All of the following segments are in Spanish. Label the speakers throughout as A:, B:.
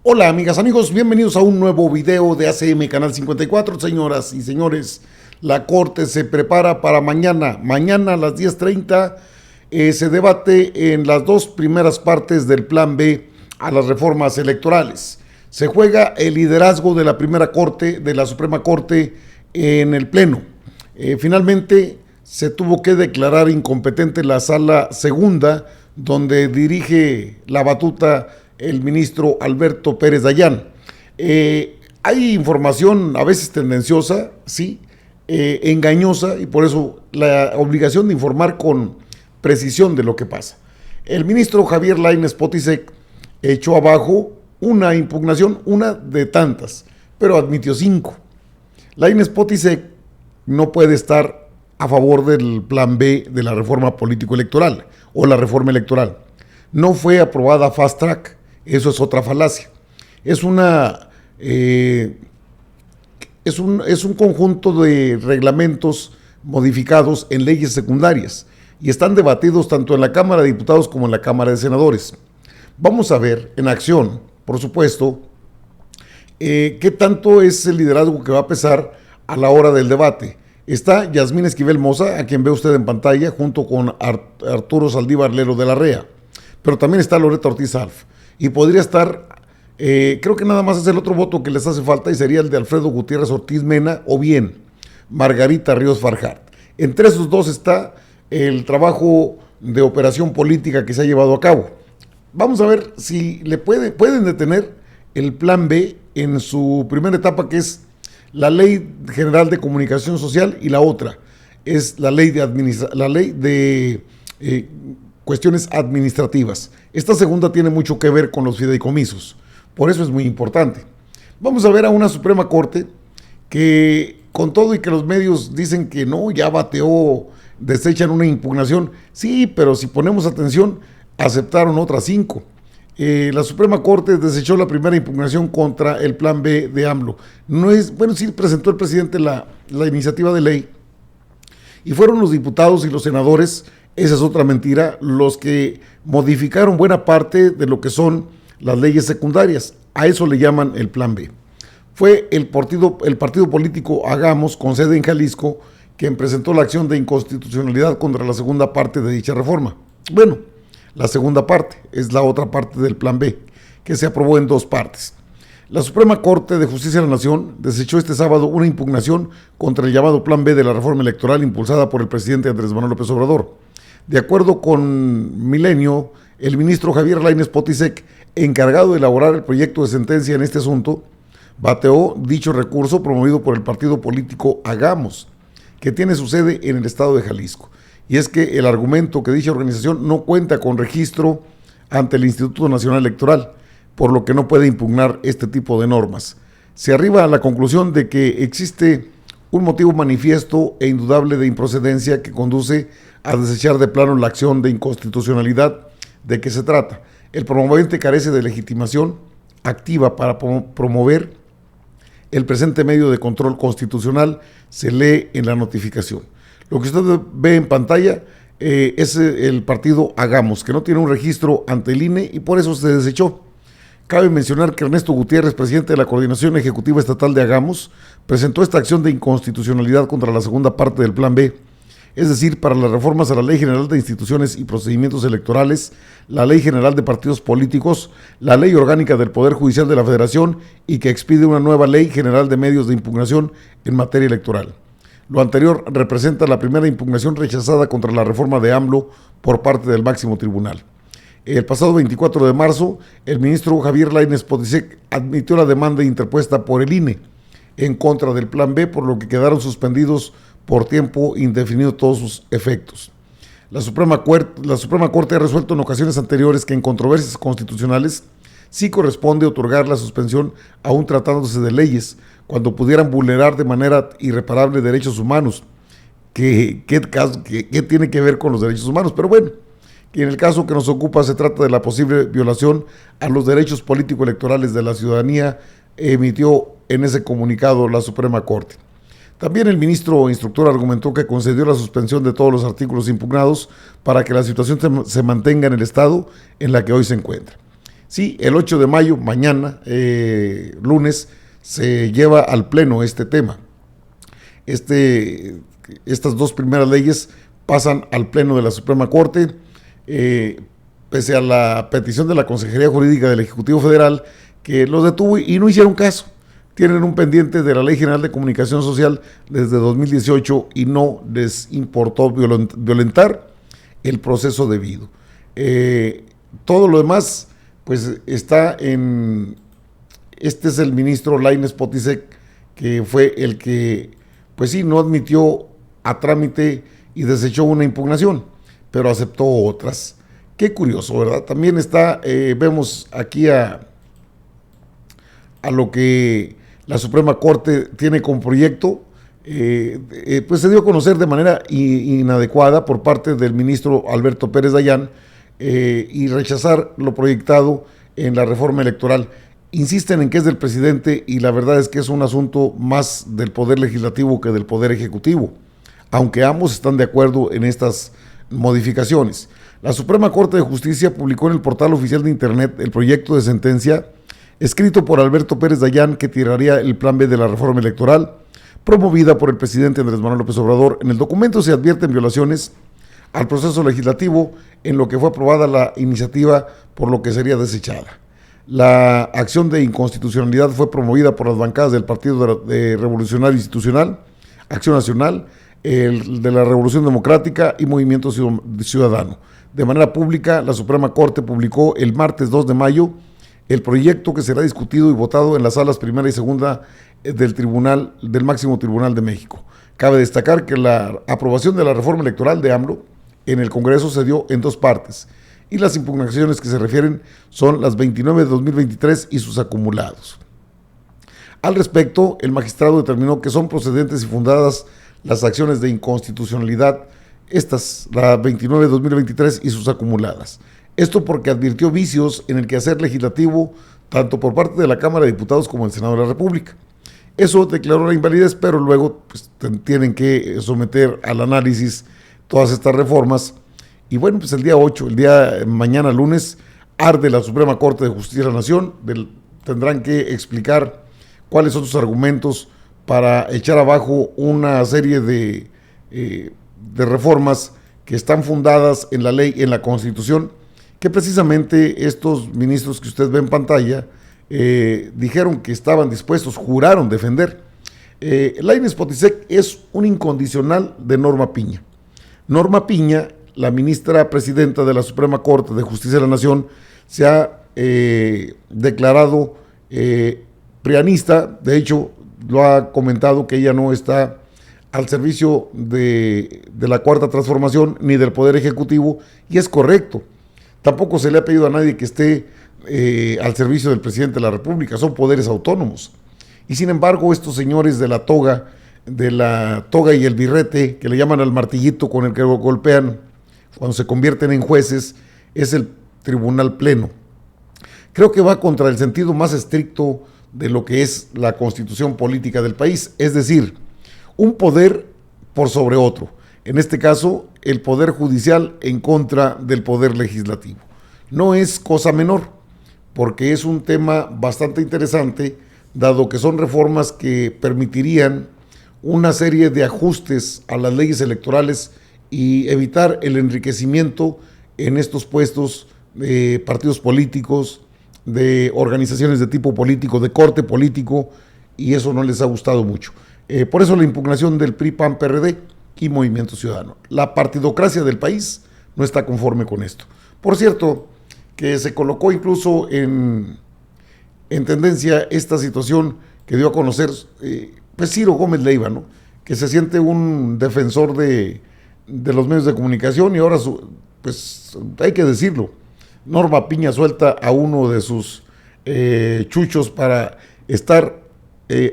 A: Hola amigas, amigos, bienvenidos a un nuevo video de ACM Canal 54. Señoras y señores, la Corte se prepara para mañana. Mañana a las 10:30 se debate en las dos primeras partes del Plan B a las reformas electorales. Se juega el liderazgo de la primera Corte, de la Suprema Corte, en el Pleno. Finalmente se tuvo que declarar incompetente la sala segunda, donde dirige la batuta el ministro Alberto Pérez Dayán. Hay información a veces tendenciosa, sí, engañosa, y por eso la obligación de informar con precisión de lo que pasa. El ministro Javier Lainez Potisek echó abajo una impugnación, una de tantas, pero admitió 5. Lainez Potisek no puede estar a favor del plan B de la reforma político-electoral o la reforma electoral. No fue aprobada fast track. Eso es otra falacia. Es un conjunto de reglamentos modificados en leyes secundarias y están debatidos tanto en la Cámara de Diputados como en la Cámara de Senadores. Vamos a ver en acción, por supuesto, qué tanto es el liderazgo que va a pesar a la hora del debate. Está Yasmín Esquivel Moza, a quien ve usted en pantalla, junto con Arturo Saldívar Lero de la Rea, pero también está Loretta Ortiz Alf. Y podría estar, creo que nada más es el otro voto que les hace falta y sería el de Alfredo Gutiérrez Ortiz Mena o bien Margarita Ríos Farjat. Entre esos dos está el trabajo de operación política que se ha llevado a cabo. Vamos a ver si pueden detener el plan B en su primera etapa, que es la Ley General de Comunicación Social, y la otra es la ley de cuestiones administrativas. Esta segunda tiene mucho que ver con los fideicomisos, por eso es muy importante. Vamos a ver a una Suprema Corte que, con todo y que los medios dicen que no, ya bateó, desechan una impugnación, sí, pero si ponemos atención, aceptaron otras 5. La Suprema Corte desechó la primera impugnación contra el plan B de AMLO. Sí presentó el presidente la iniciativa de ley, y fueron los diputados y los senadores, esa es otra mentira, los que modificaron buena parte de lo que son las leyes secundarias. A eso le llaman el plan B. Fue el partido político Hagamos, con sede en Jalisco, quien presentó la acción de inconstitucionalidad contra la segunda parte de dicha reforma. Bueno, la segunda parte es la otra parte del plan B, que se aprobó en 2 partes. La Suprema Corte de Justicia de la Nación desechó este sábado una impugnación contra el llamado plan B de la reforma electoral impulsada por el presidente Andrés Manuel López Obrador. De acuerdo con Milenio, el ministro Javier Lainez Potisek, encargado de elaborar el proyecto de sentencia en este asunto, bateó dicho recurso promovido por el partido político Hagamos, que tiene su sede en el estado de Jalisco. Y es que el argumento que dicha organización no cuenta con registro ante el Instituto Nacional Electoral, por lo que no puede impugnar este tipo de normas. Se arriba a la conclusión de que existe un motivo manifiesto e indudable de improcedencia que conduce a desechar de plano la acción de inconstitucionalidad de que se trata. El promovente carece de legitimación activa para promover el presente medio de control constitucional, se lee en la notificación. Lo que usted ve en pantalla es el partido Hagamos, que no tiene un registro ante el INE y por eso se desechó. Cabe mencionar que Ernesto Gutiérrez, presidente de la Coordinación Ejecutiva Estatal de Hagamos, presentó esta acción de inconstitucionalidad contra la segunda parte del Plan B, es decir, para las reformas a la Ley General de Instituciones y Procedimientos Electorales, la Ley General de Partidos Políticos, la Ley Orgánica del Poder Judicial de la Federación y que expide una nueva Ley General de Medios de Impugnación en materia electoral. Lo anterior representa la primera impugnación rechazada contra la reforma de AMLO por parte del máximo tribunal. El pasado 24 de marzo, el ministro Javier Lainez Potisek admitió la demanda interpuesta por el INE en contra del Plan B, por lo que quedaron suspendidos por tiempo indefinido todos sus efectos. La Suprema Corte ha resuelto en ocasiones anteriores que en controversias constitucionales sí corresponde otorgar la suspensión aún tratándose de leyes, cuando pudieran vulnerar de manera irreparable derechos humanos. ¿Qué tiene que ver con los derechos humanos? Pero bueno, que en el caso que nos ocupa se trata de la posible violación a los derechos político-electorales de la ciudadanía, emitió en ese comunicado la Suprema Corte. También el ministro instructor argumentó que concedió la suspensión de todos los artículos impugnados para que la situación se mantenga en el estado en la que hoy se encuentra. Sí, el 8 de mayo, mañana, lunes, se lleva al pleno este tema. Estas dos primeras leyes pasan al pleno de la Suprema Corte, pese a la petición de la Consejería Jurídica del Ejecutivo Federal, que los detuvo y no hicieron caso. Tienen un pendiente de la Ley General de Comunicación Social desde 2018 y no les importó violentar el proceso debido. Todo lo demás, pues está en... Este es el ministro Lainez Potisek, que fue el que, pues sí, no admitió a trámite y desechó una impugnación, pero aceptó otras. Qué curioso, ¿verdad? También está, vemos aquí a lo que la Suprema Corte tiene como proyecto, pues se dio a conocer de manera inadecuada por parte del ministro Alberto Pérez Dayán, y rechazar lo proyectado en la reforma electoral. Insisten en que es del presidente y la verdad es que es un asunto más del Poder Legislativo que del Poder Ejecutivo, aunque ambos están de acuerdo en estas modificaciones. La Suprema Corte de Justicia publicó en el portal oficial de Internet el proyecto de sentencia escrito por Alberto Pérez Dayán, que tiraría el plan B de la reforma electoral promovida por el presidente Andrés Manuel López Obrador. En el documento se advierten violaciones al proceso legislativo en lo que fue aprobada la iniciativa, por lo que sería desechada. La acción de inconstitucionalidad fue promovida por las bancadas del Partido Revolucionario Institucional, Acción Nacional, el de la Revolución Democrática y Movimiento Ciudadano. De manera pública, la Suprema Corte publicó el martes 2 de mayo el proyecto, que será discutido y votado en las salas primera y segunda del máximo tribunal de México. Cabe destacar que la aprobación de la reforma electoral de AMLO en el Congreso se dio en dos partes, y las impugnaciones que se refieren son las 29 de 2023 y sus acumulados. Al respecto, el magistrado determinó que son procedentes y fundadas las acciones de inconstitucionalidad, la 29 de 2023 y sus acumuladas. Esto porque advirtió vicios en el quehacer legislativo, tanto por parte de la Cámara de Diputados como del Senado de la República. Eso declaró la invalidez, pero luego pues, tienen que someter al análisis todas estas reformas. Y bueno, pues el día 8, mañana lunes, arde la Suprema Corte de Justicia de la Nación. Tendrán que explicar cuáles son sus argumentos para echar abajo una serie de reformas que están fundadas en la ley, en la Constitución, que precisamente estos ministros que usted ve en pantalla dijeron que estaban dispuestos, juraron defender. Lainez Potisek es un incondicional de Norma Piña. Norma Piña, la ministra presidenta de la Suprema Corte de Justicia de la Nación, se ha declarado prianista. De hecho, lo ha comentado que ella no está al servicio de la Cuarta Transformación ni del Poder Ejecutivo, y es correcto. Tampoco se le ha pedido a nadie que esté al servicio del presidente de la República, son poderes autónomos. Y sin embargo, estos señores de la toga y el birrete, que le llaman al martillito con el que golpean cuando se convierten en jueces, es el Tribunal Pleno. Creo que va contra el sentido más estricto de lo que es la constitución política del país, es decir, un poder por sobre otro. En este caso, el Poder Judicial en contra del Poder Legislativo. No es cosa menor, porque es un tema bastante interesante, dado que son reformas que permitirían una serie de ajustes a las leyes electorales y evitar el enriquecimiento en estos puestos de partidos políticos, de organizaciones de tipo político, de corte político, y eso no les ha gustado mucho. Por eso la impugnación del PRI, PAN, PRD y Movimiento Ciudadano. La partidocracia del país no está conforme con esto. Por cierto, que se colocó incluso en tendencia esta situación que dio a conocer pues Ciro Gómez Leiva, ¿no? Que se siente un defensor de los medios de comunicación, y ahora, pues hay que decirlo, Norma Piña suelta a uno de sus chuchos para estar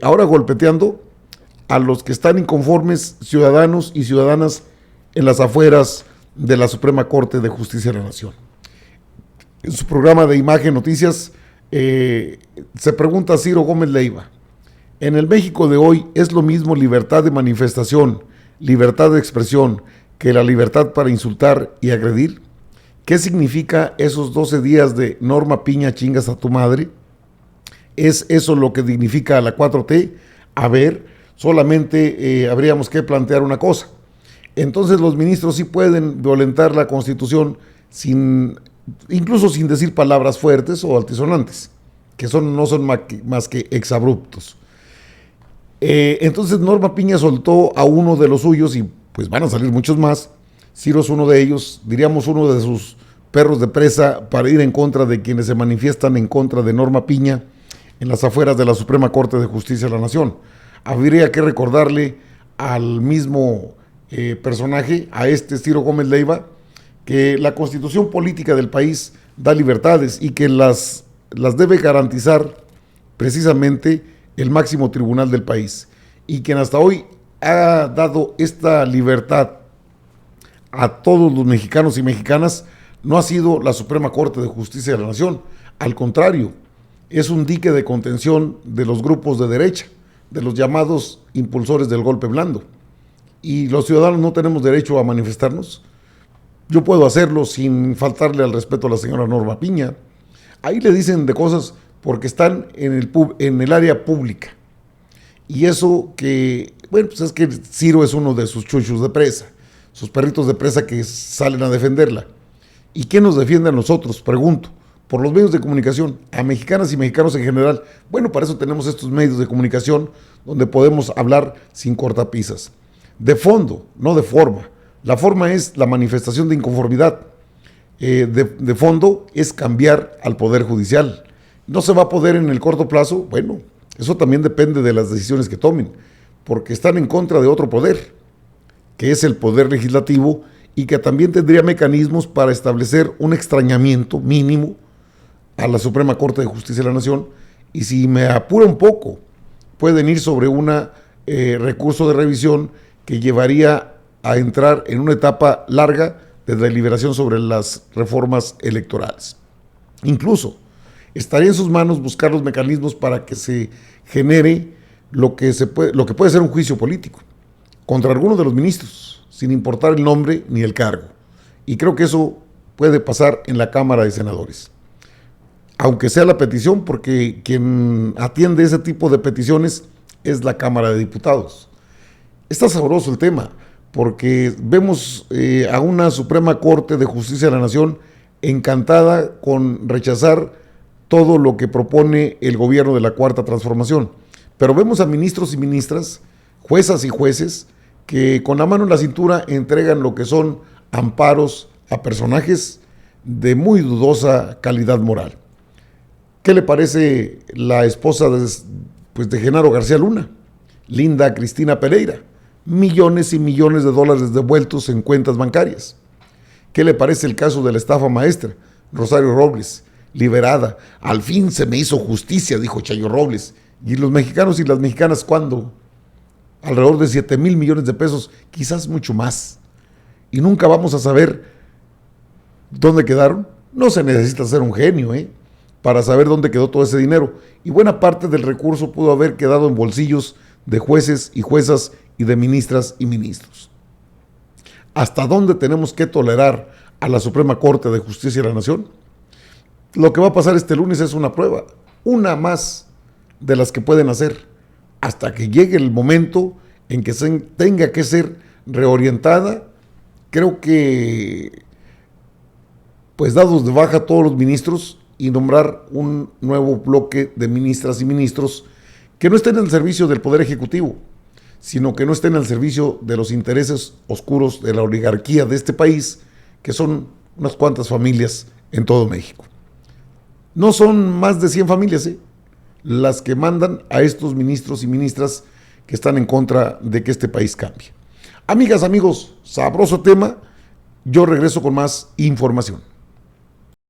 A: ahora golpeteando a los que están inconformes, ciudadanos y ciudadanas en las afueras de la Suprema Corte de Justicia de la Nación. En su programa de Imagen Noticias se pregunta a Ciro Gómez Leiva: ¿en el México de hoy es lo mismo libertad de manifestación, libertad de expresión, que la libertad para insultar y agredir? ¿Qué significa esos 12 días de Norma Piña chingas a tu madre? ¿Es eso lo que dignifica a la 4T? A ver, solamente habríamos que plantear una cosa. Entonces los ministros sí pueden violentar la Constitución incluso sin decir palabras fuertes o altisonantes, que no son más que exabruptos. Entonces Norma Piña soltó a uno de los suyos y pues van a salir muchos más. Ciro es uno de ellos, diríamos uno de sus perros de presa para ir en contra de quienes se manifiestan en contra de Norma Piña en las afueras de la Suprema Corte de Justicia de la Nación. Habría que recordarle al mismo personaje, a Ciro Gómez Leiva, que la Constitución política del país da libertades y que las debe garantizar precisamente el máximo tribunal del país, y quien hasta hoy ha dado esta libertad a todos los mexicanos y mexicanas no ha sido la Suprema Corte de Justicia de la Nación. Al contrario, es un dique de contención de los grupos de derecha, de los llamados impulsores del golpe blando. Y los ciudadanos no tenemos derecho a manifestarnos. Yo puedo hacerlo sin faltarle al respeto a la señora Norma Piña. Ahí le dicen de cosas porque están en el área pública. Y eso que, bueno, pues es que Ciro es uno de sus chuchos de presa, sus perritos de presa que salen a defenderla. ¿Y quién nos defiende a nosotros? Pregunto. Por los medios de comunicación, a mexicanas y mexicanos en general. Bueno, para eso tenemos estos medios de comunicación donde podemos hablar sin cortapisas. De fondo, no de forma. La forma es la manifestación de inconformidad. De fondo es cambiar al Poder Judicial. ¿No se va a poder en el corto plazo? Bueno, eso también depende de las decisiones que tomen, porque están en contra de otro poder, que es el Poder Legislativo, y que también tendría mecanismos para establecer un extrañamiento mínimo a la Suprema Corte de Justicia de la Nación, y si me apura un poco, pueden ir sobre un recurso de revisión que llevaría a entrar en una etapa larga de deliberación sobre las reformas electorales. Incluso estaría en sus manos buscar los mecanismos para que se genere lo que puede ser un juicio político contra alguno de los ministros, sin importar el nombre ni el cargo. Y creo que eso puede pasar en la Cámara de Senadores. Aunque sea la petición, porque quien atiende ese tipo de peticiones es la Cámara de Diputados. Está sabroso el tema, porque vemos a una Suprema Corte de Justicia de la Nación encantada con rechazar todo lo que propone el gobierno de la Cuarta Transformación. Pero vemos a ministros y ministras, juezas y jueces, que con la mano en la cintura entregan lo que son amparos a personajes de muy dudosa calidad moral. ¿Qué le parece la esposa de Genaro García Luna, Linda Cristina Pereira? Millones y millones de dólares devueltos en cuentas bancarias. ¿Qué le parece el caso de la estafa maestra, Rosario Robles, liberada? Al fin se me hizo justicia, dijo Chayo Robles. ¿Y los mexicanos y las mexicanas cuándo? Alrededor de 7,000 millones de pesos, quizás mucho más. Y nunca vamos a saber dónde quedaron. No se necesita ser un genio, para saber dónde quedó todo ese dinero. Y buena parte del recurso pudo haber quedado en bolsillos de jueces y juezas y de ministras y ministros. ¿Hasta dónde tenemos que tolerar a la Suprema Corte de Justicia de la Nación? Lo que va a pasar este lunes es una prueba, una más de las que pueden hacer, hasta que llegue el momento en que tenga que ser reorientada. Creo que, pues dados de baja todos los ministros y nombrar un nuevo bloque de ministras y ministros que no estén al servicio del Poder Ejecutivo, sino que no estén al servicio de los intereses oscuros de la oligarquía de este país, que son unas cuantas familias en todo México. No son más de 100 familias, las que mandan a estos ministros y ministras que están en contra de que este país cambie. Amigas, amigos, sabroso tema. Yo regreso con más información.